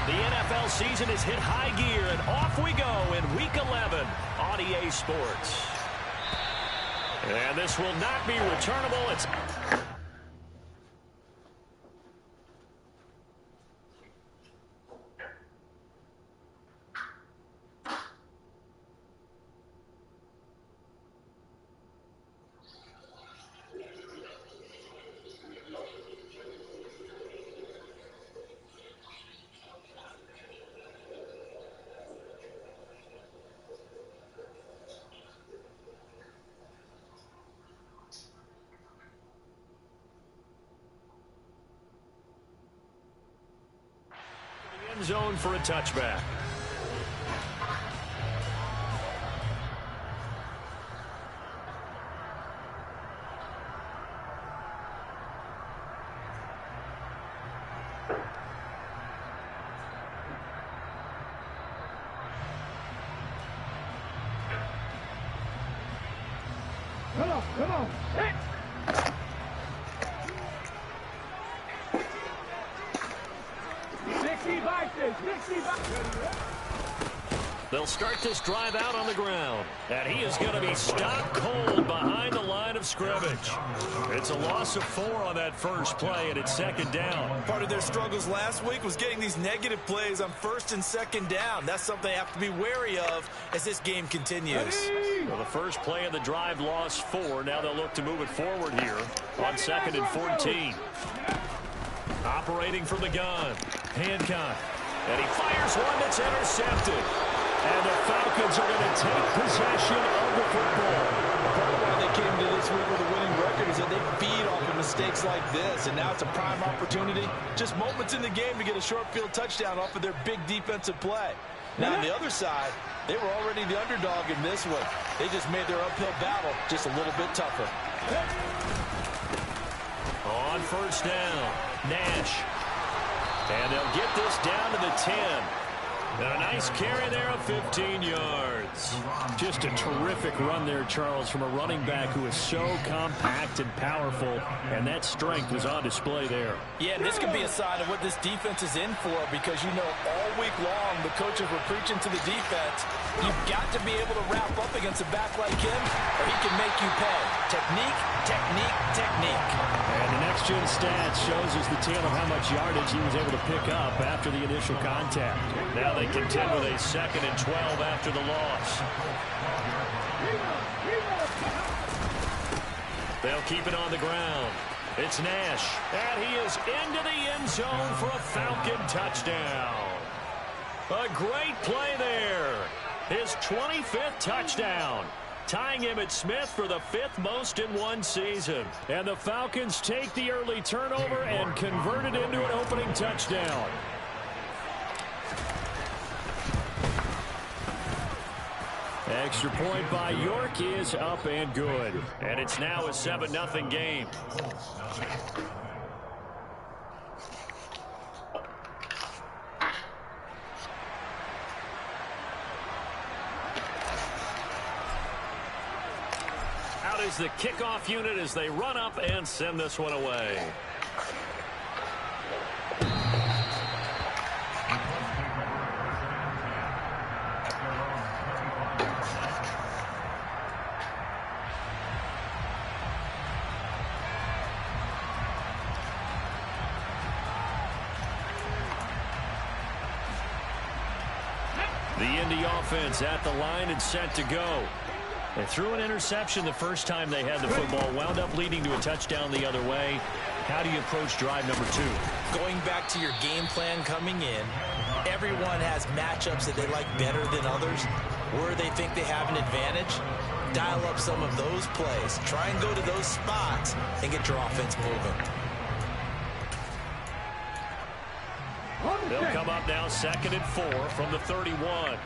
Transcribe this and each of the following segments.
The NFL season is hit high gear, and off we go in Week 11 on EA Sports. And this will not be returnable. It's zone for a touchback. Come on. Hit. They'll start this drive out on the ground, and he is going to be stopped cold behind the line of scrimmage. It's a loss of 4 on that first play, and it's second down. Part of their struggles last week was getting these negative plays on first and second down. That's something they have to be wary of as this game continues. Well, the first play of the drive lost 4. Now they'll look to move it forward here on 2nd and 14. Operating from the gun, Hancock. And he fires one that's intercepted. And the Falcons are going to take possession of the football. Part of why they came to this week with a winning record is that they feed off of mistakes like this. And now it's a prime opportunity. Just moments in the game to get a short field touchdown off of their big defensive play. Now on the other side, they were already the underdog in this one. They just made their uphill battle just a little bit tougher. On first down, Nash. And they'll get this down to the 10. And a nice carry there of 15 yards. Just a terrific run there, Charles, from a running back who is so compact and powerful, and that strength was on display there. Yeah, this could be a sign of what this defense is in for, because you know all week long the coaches were preaching to the defense, you've got to be able to wrap up against a back like him, or he can make you pay. Technique, technique, technique. And the next-gen stats shows us the tale of how much yardage he was able to pick up after the initial contact. Now they contend with a 2nd and 12 after the loss. They'll keep it on the ground. It's Nash, and he is into the end zone for a Falcon touchdown. A great play there. His 25th touchdown, tying Emmitt Smith for the 5th most in one season. And the Falcons take the early turnover and convert it into an opening touchdown. Extra point by York is up and good. And it's now a 7-0 game. Out is the kickoff unit as they run up and send this one away. The Indy offense at the line and set to go. They threw an interception the first time they had the football, wound up leading to a touchdown the other way. How do you approach drive number 2? Going back to your game plan coming in, everyone has matchups that they like better than others, where they think they have an advantage. Dial up some of those plays. Try and go to those spots and get your offense moving. They'll come up now 2nd and 4 from the 31.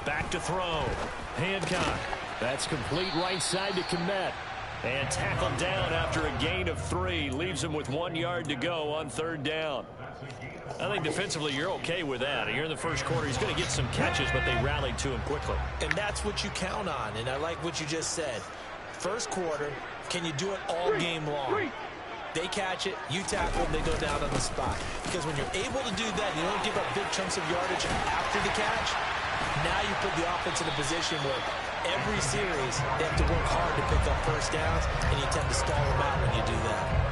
Back to throw. Hancock. That's complete right side to Kmet. And tackled down after a gain of 3. Leaves him with 1 yard to go on 3rd down. I think defensively you're okay with that. You're in the first quarter. He's going to get some catches, but they rallied to him quickly. And that's what you count on. And I like what you just said. First quarter, Can you do it all game long? They catch it, you tackle, and they go down on the spot. Because when you're able to do that, you don't give up big chunks of yardage after the catch. Now you put the offense in a position where every series they have to work hard to pick up first downs, and you tend to stall them out when you do that.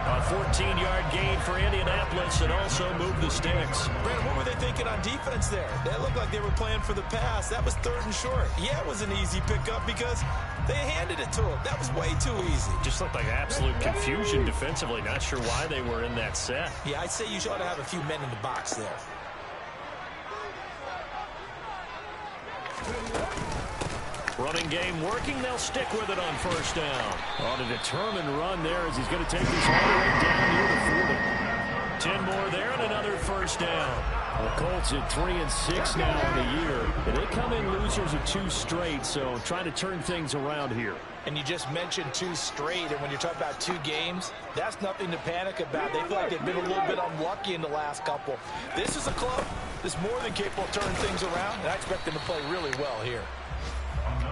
A 14-yard gain for Indianapolis and also moved the sticks. Brandon, what were they thinking on defense there? They looked like they were playing for the pass. That was 3rd and short. Yeah, it was an easy pickup because they handed it to them. That was way too easy. Just looked like absolute confusion defensively. Not sure why they were in that set. Yeah, I'd say you ought to have a few men in the box there. Running game working. They'll stick with it on first down. On a determined run there as he's going to take this all the way down near the 40. 10 more there and another first down. The Colts at 3-6 now in the year. And they come in losers of 2 straight, so trying to turn things around here. And you just mentioned 2 straight, and when you're talking about 2 games, that's nothing to panic about. They feel like they've been a little bit unlucky in the last couple. This is a club that's more than capable of turning things around, and I expect them to play really well here.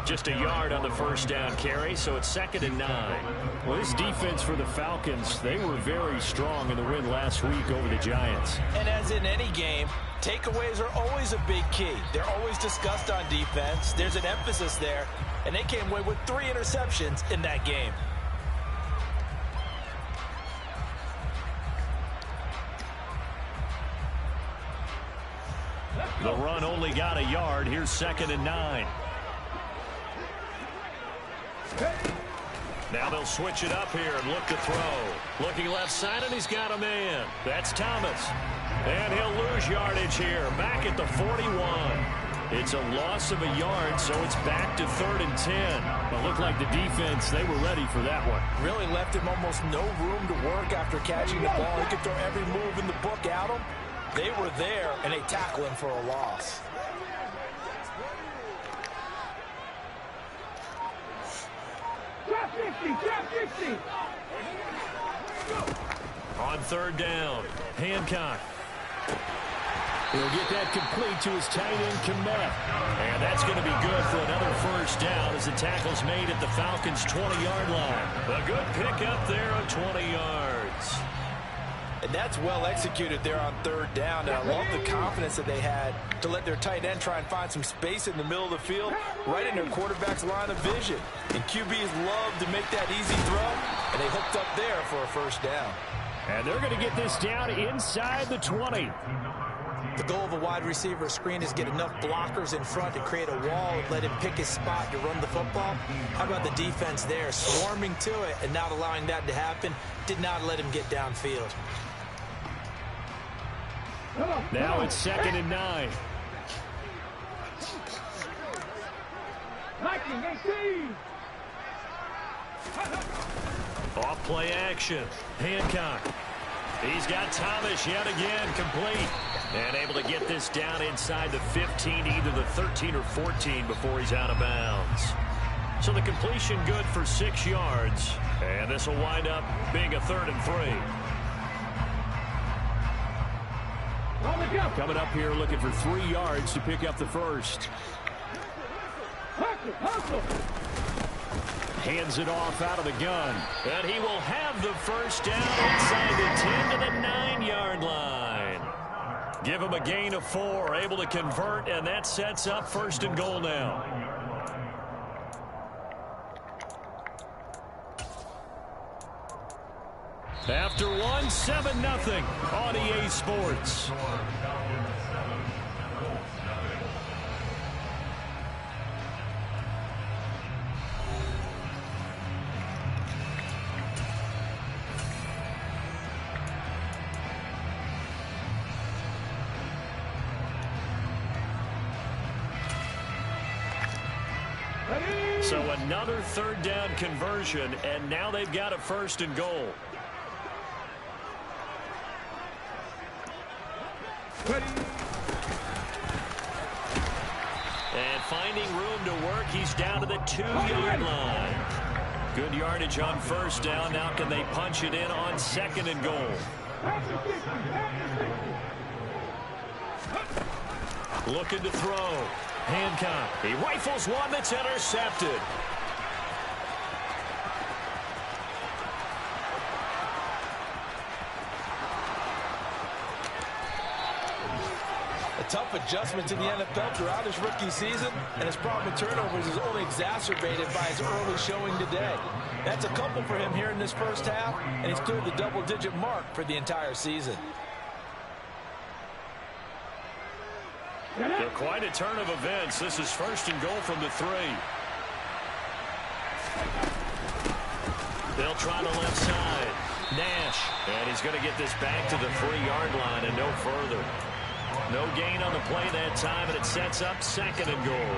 Just a yard on the first down carry, so it's 2nd and 9. Well, this defense for the Falcons, they were very strong in the win last week over the Giants. And as in any game, takeaways are always a big key. They're always discussed on defense. There's an emphasis there, and they came away with 3 interceptions in that game. The run only got a yard. Here's 2nd and 9. Now they'll switch it up here and look to throw. Looking left side, and he's got a man. That's Thomas. And he'll lose yardage here. Back at the 41. It's a loss of a yard, so it's back to 3rd and 10. But looked like the defense, they were ready for that one. Really left him almost no room to work after catching the ball. He could throw every move in the book at him. They were there, and they tackle him for a loss. Drop 50. On 3rd down, Hancock. He'll get that complete to his tight end, Komet. And that's going to be good for another first down as the tackle's made at the Falcons' 20-yard line. A good pickup there of 20 yards. And that's well executed there on 3rd down. And I love the confidence that they had to let their tight end try and find some space in the middle of the field, right in their quarterback's line of vision. And QBs love to make that easy throw, and they hooked up there for a first down. And they're going to get this down inside the 20. The goal of a wide receiver screen is get enough blockers in front to create a wall and let him pick his spot to run the football. How about the defense there, swarming to it and not allowing that to happen? Did not let him get downfield. Now it's 2nd and 9. Off play action. Hancock. He's got Thomas yet again complete. And able to get this down inside the 15, either the 13 or 14 before he's out of bounds. So the completion good for 6 yards. And this will wind up being a 3rd and 3. Coming up here looking for 3 yards to pick up the first. Hands it off out of the gun. And he will have the first down inside the 10 to the 9-yard line. Give him a gain of 4, able to convert, and that sets up 1st and goal now. After one, 7-0 on EA Sports. So another 3rd down conversion, and now they've got a 1st and goal. And finding room to work, he's down to the 2-yard line. Good yardage on 1st down. Now can they punch it in on 2nd and goal? Looking to throw. Hancock. He rifles one that's intercepted. A tough adjustment to the NFL throughout his rookie season, and his problem with turnovers is only exacerbated by his early showing today. That's a couple for him here in this first half, and he's cleared the double-digit mark for the entire season. So quite a turn of events. This is first and goal from the 3. They'll try the left side. Nash, and he's going to get this back to the 3-yard line and no further. No gain on the play that time, and it sets up second and goal.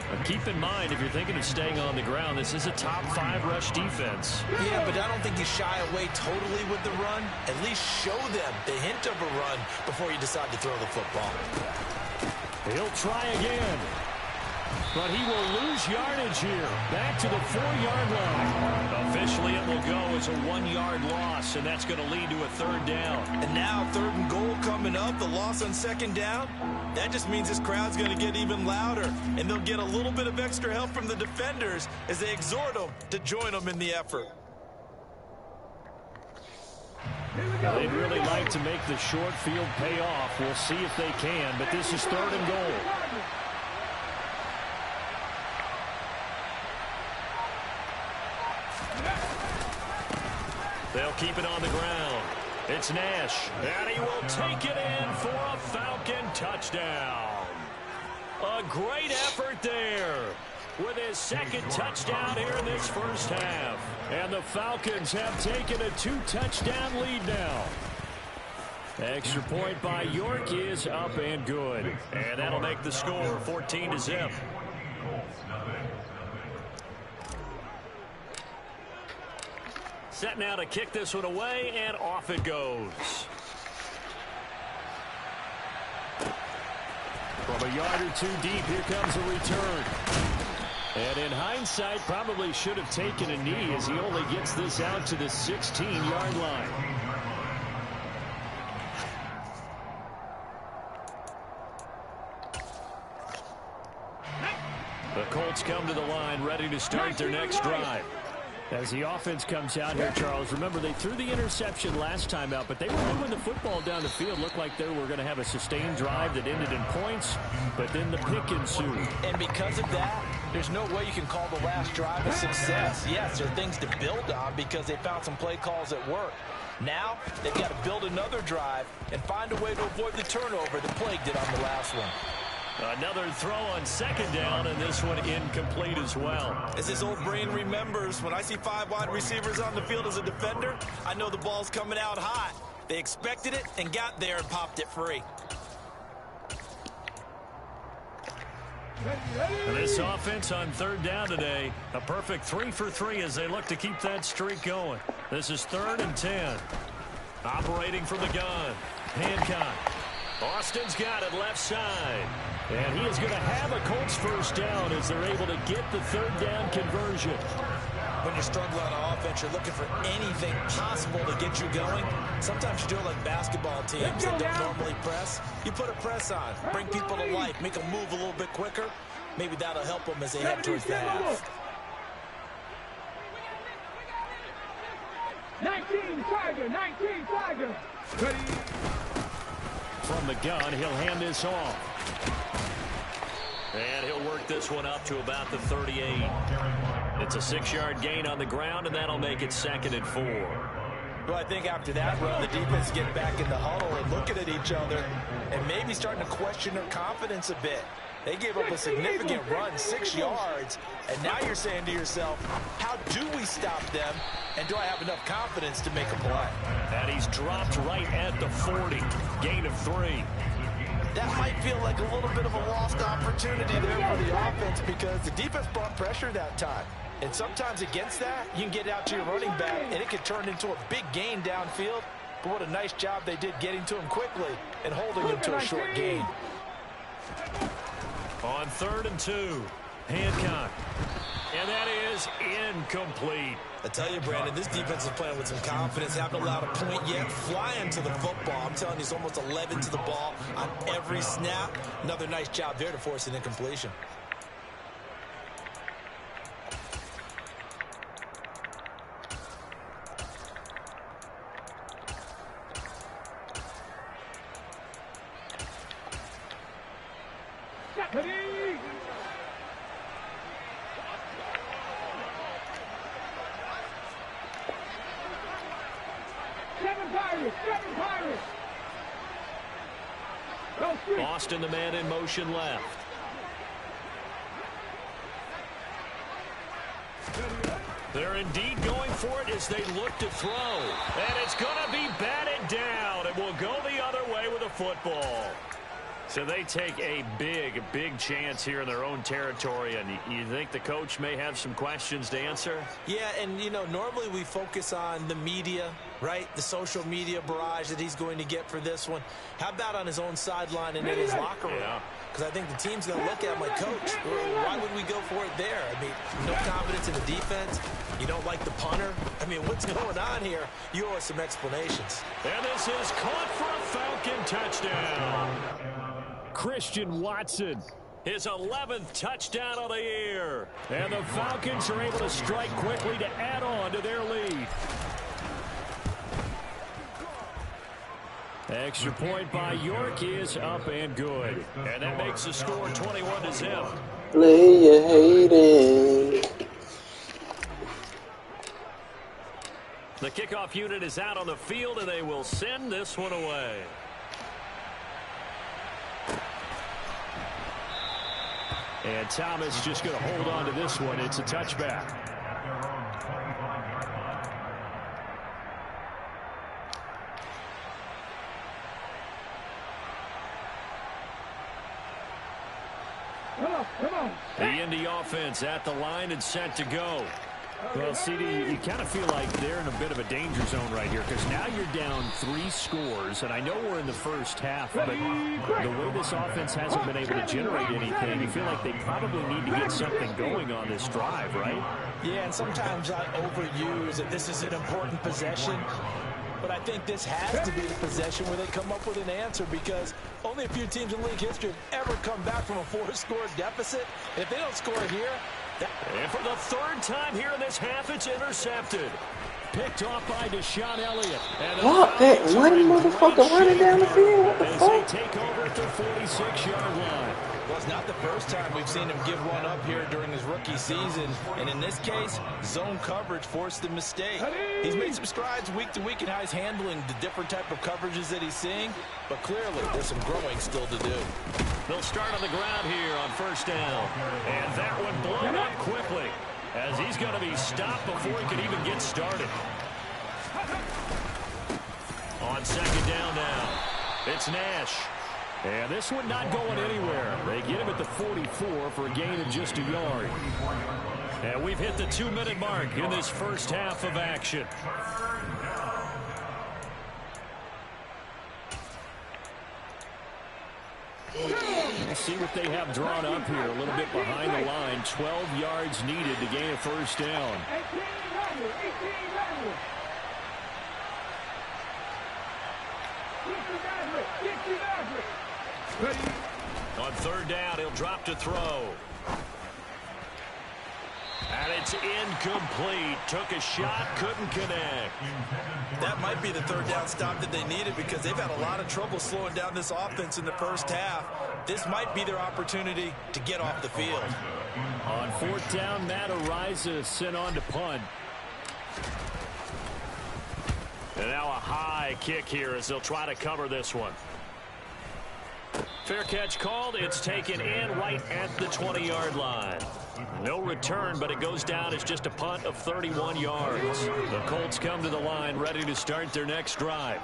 Now keep in mind, if you're thinking of staying on the ground, this is a top 5 rush defense. Yeah, but I don't think you shy away totally with the run. At least show them the hint of a run before you decide to throw the football. He'll try again. But he will lose yardage here. Back to the 4-yard line. Officially, it will go as a 1-yard loss, and that's going to lead to a 3rd down. And now 3rd and goal coming up, the loss on 2nd down. That just means this crowd's going to get even louder, and they'll get a little bit of extra help from the defenders as they exhort them to join them in the effort. They'd really like to make the short field pay off. We'll see if they can, but this is 3rd and goal. They'll keep it on the ground. It's Nash, and he will take it in for a Falcon touchdown. A great effort there with his 2nd touchdown here in this first half. And the Falcons have taken a 2-touchdown lead now. Extra point by York is up and good. And that'll make the score 14-0. Set now to kick this one away, and off it goes. From a yard or 2 deep, here comes a return. And in hindsight, probably should have taken a knee as he only gets this out to the 16-yard line. The Colts come to the line, ready to start their next drive. As the offense comes out here, Charles, remember they threw the interception last time out, but they were moving the football down the field. Looked like they were going to have a sustained drive that ended in points, but then the pick ensued. And because of that, there's no way you can call the last drive a success. Yes, there are things to build on because they found some play calls that work. Now, they've got to build another drive and find a way to avoid the turnover that plagued it on the last one. Another throw on 2nd down, and this one incomplete as well. As his old brain remembers, when I see 5 wide receivers on the field as a defender, I know the ball's coming out hot. They expected it and got there and popped it free. And this offense on 3rd down today, a perfect 3 for 3 as they look to keep that streak going. This is 3rd and 10. Operating from the gun, Hancock. Austin's got it left side. And he is going to have a Colts first down as they're able to get the 3rd down conversion. When you're struggling on offense, you're looking for anything possible to get you going. Sometimes you do it like basketball teams that don't normally press. You put a press on, bring people to life, make them move a little bit quicker. Maybe that'll help them as they head towards the half. 19 Tiger. Ready. From the gun, he'll hand this off. And he'll work this one up to about the 38. It's a 6-yard gain on the ground, and that'll make it 2nd and 4. Well, I think after that run, the defense get back in the huddle and looking at each other and maybe starting to question their confidence a bit. They gave up a significant run, 6 yards, and now you're saying to yourself, how do we stop them, and do I have enough confidence to make a play? And he's dropped right at the 40. Gain of 3. That might feel like a little bit of a lost opportunity there for the offense because the defense brought pressure that time. And sometimes against that, you can get out to your running back, and it could turn into a big gain downfield. But what a nice job they did getting to him quickly and holding him to a short gain. On 3rd and 2, Hancock. And that is incomplete. I tell you, Brandon, this defense is playing with some confidence. Haven't allowed a point yet. Flying to the football. I'm telling you, it's almost 11 to the ball on every snap. Another nice job there to force an incompletion. Seven Pirates. Go street. Austin, the man in motion left. They're indeed going for it as they look to throw. And it's going to be batted down. It will go the other way with a football. So they take a big chance here in their own territory. And you think the coach may have some questions to answer? Yeah, and, you know, normally we focus on the media, right? The social media barrage that he's going to get for this one. How about on his own sideline and in his locker room? Because I think the team's going to look at him like, Coach, why would we go for it there? I mean, no confidence in the defense. You don't like the punter. I mean, what's going on here? You owe us some explanations. And this is caught for a Falcon touchdown. Christian Watson, his 11th touchdown of the year. And the Falcons are able to strike quickly to add on to their lead. Extra point by York is up and good. And that makes the score 21-0. Play you hating. The kickoff unit is out on the field, and they will send this one away. And Thomas just going to hold on to this one. It's a touchback. Come on. The Indy offense at the line and set to go. Well, CD, you kind of feel like they're in a bit of a danger zone right here because now you're down 3 scores, and I know we're in the first half, but the way this offense hasn't been able to generate anything, you feel like they probably need to get something going on this drive, right? Yeah, and sometimes I overuse that this is an important possession, but I think this has to be the possession where they come up with an answer because only a few teams in league history have ever come back from a 4-score deficit. And if they don't score here, and for the 3rd time here in this half, it's intercepted. Picked off by Deshaun Elliott. What? That one motherfucker running down the field? What the fuck? They take over at the 46-yard line. Well, it's not the first time we've seen him give one up here during his rookie season. And in this case, zone coverage forced the mistake. He's made some strides week to week in how he's handling the different type of coverages that he's seeing. But clearly, there's some growing still to do. They'll start on the ground here on first down. And that one blown up quickly as he's going to be stopped before he can even get started. On second down now, it's Nash. And this one not going anywhere. They get him at the 44 for a gain of just a yard. And we've hit the 2-minute mark in this first half of action. We'll see what they have drawn up here. A little bit behind the line. 12 yards needed to gain a first down. 18. On third down, he'll drop to throw. And it's incomplete. Took a shot, couldn't connect. That might be the third down stop that they needed because they've had a lot of trouble slowing down this offense in the first half. This might be their opportunity to get off the field. On fourth down, Matt Ariza sent on to punt. And now a high kick here as they'll try to cover this one. Fair catch called. It's taken in right at the 20-yard line. No return, but it goes down as just a punt of 31 yards. The Colts come to the line ready to start their next drive.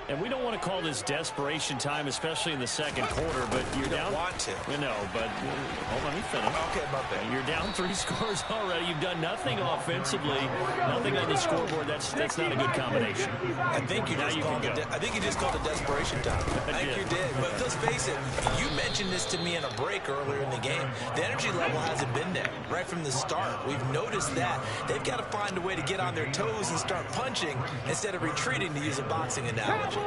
And we don't want to call this desperation time, especially in the second quarter, but you're down. You don't want to. You know, but hold on, let me finish. Okay, my bad. You're down 3 scores already. You've done nothing offensively, nothing on the scoreboard. That's not a good combination. I think you just called it desperation time. I think you did. But let's face it, you mentioned this to me in a break earlier in the game. The energy level hasn't been there right from the start. We've noticed that. They've got to find a way to get on their toes and start punching instead of retreating, to use a boxing analogy.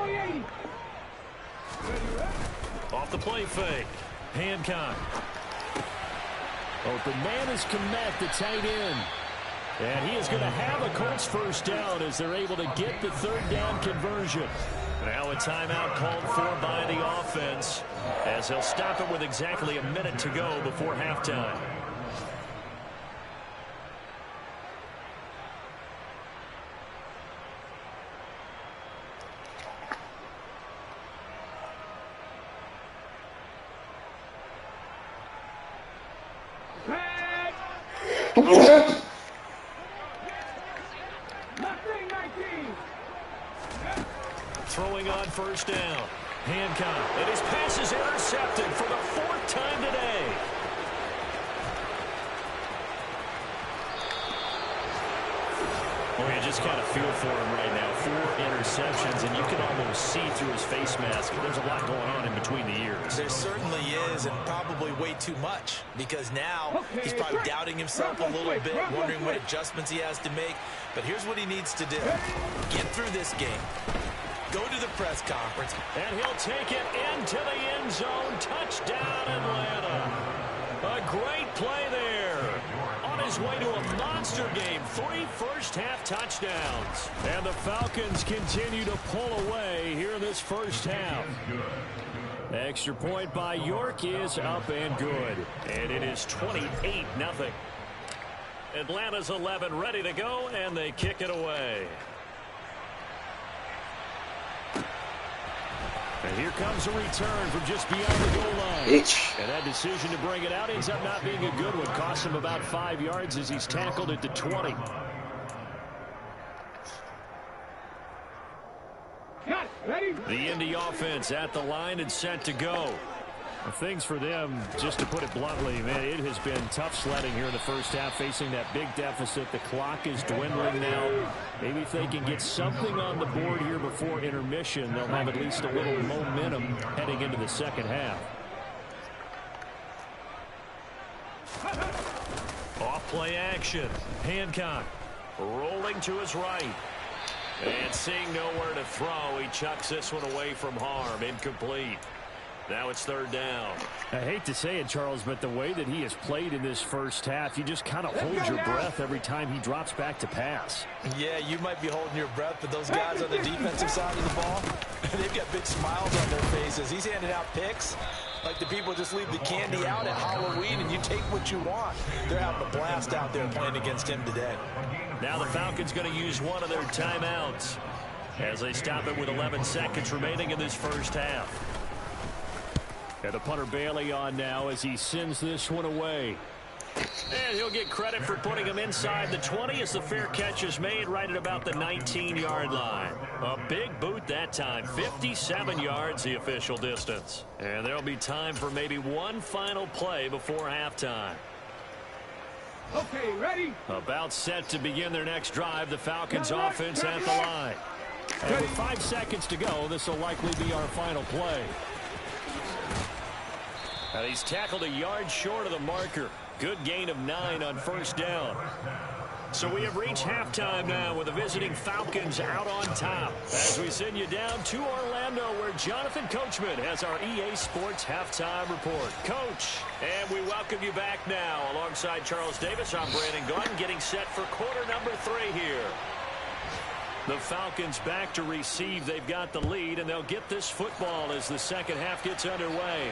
Off the play fake. Hancock. Open man is Kmet, the tight end. And he is going to have a Colts first down as they're able to get the third down conversion. Now a timeout called for by the offense as they'll stop it with exactly a minute to go before halftime. Throwing on first down. Hancock, and his pass is intercepted for the 4th time today. Well, you just kind of feel for him right now. 4 interceptions, and you can almost see through his face mask. There's a lot going on in between the ears. There certainly is, and probably way too much, because now he's probably doubting himself a little bit, wondering what adjustments he has to make. But here's what he needs to do. Get through this game. Go to the press conference. And he'll take it into the end zone. Touchdown, Atlanta. A great play there. On his way to a monster game. 3 first-half touchdowns. And the Falcons continue to pull away here in this first half. The extra point by York is up and good. And it is 28-0. Atlanta's 11 ready to go, and they kick it away. And here comes a return from just beyond the goal line. And that decision to bring it out ends up not being a good one. Cost him about 5 yards as he's tackled at the 20. The Indy offense at the line and set to go. Things for them, just to put it bluntly, man, it has been tough sledding here in the first half, facing that big deficit. The clock is dwindling now. Maybe if they can get something on the board here before intermission, they'll have at least a little momentum heading into the second half. Off play action. Hancock rolling to his right. And seeing nowhere to throw, he chucks this one away from harm. Incomplete. Now it's 3rd down. I hate to say it, Charles, but the way that he has played in this first half, you just kind of hold your breath every time he drops back to pass. Yeah, you might be holding your breath, but those guys on the defensive side of the ball, they've got big smiles on their faces. He's handing out picks like the people just leave the candy out at Halloween and you take what you want. They're having a blast out there playing against him today. Now the Falcons going to use one of their timeouts as they stop it with 11 seconds remaining in this first half. And the punter Bailey on now as he sends this one away. And he'll get credit for putting him inside the 20 as the fair catch is made right at about the 19-yard line. A big boot that time. 57 yards the official distance. And there'll be time for maybe one final play before halftime. Okay, ready? About set to begin their next drive. The Falcons offense at the line. And with 5 seconds to go, this will likely be our final play. And he's tackled a yard short of the marker. Good gain of 9 on first down. So we have reached halftime now with the visiting Falcons out on top. As we send you down to Orlando where Jonathan Coachman has our EA Sports halftime report. Coach, and we welcome you back now. Alongside Charles Davis, I'm Brandon Gordon getting set for quarter number 3 here. The Falcons back to receive. They've got the lead, and they'll get this football as the second half gets underway.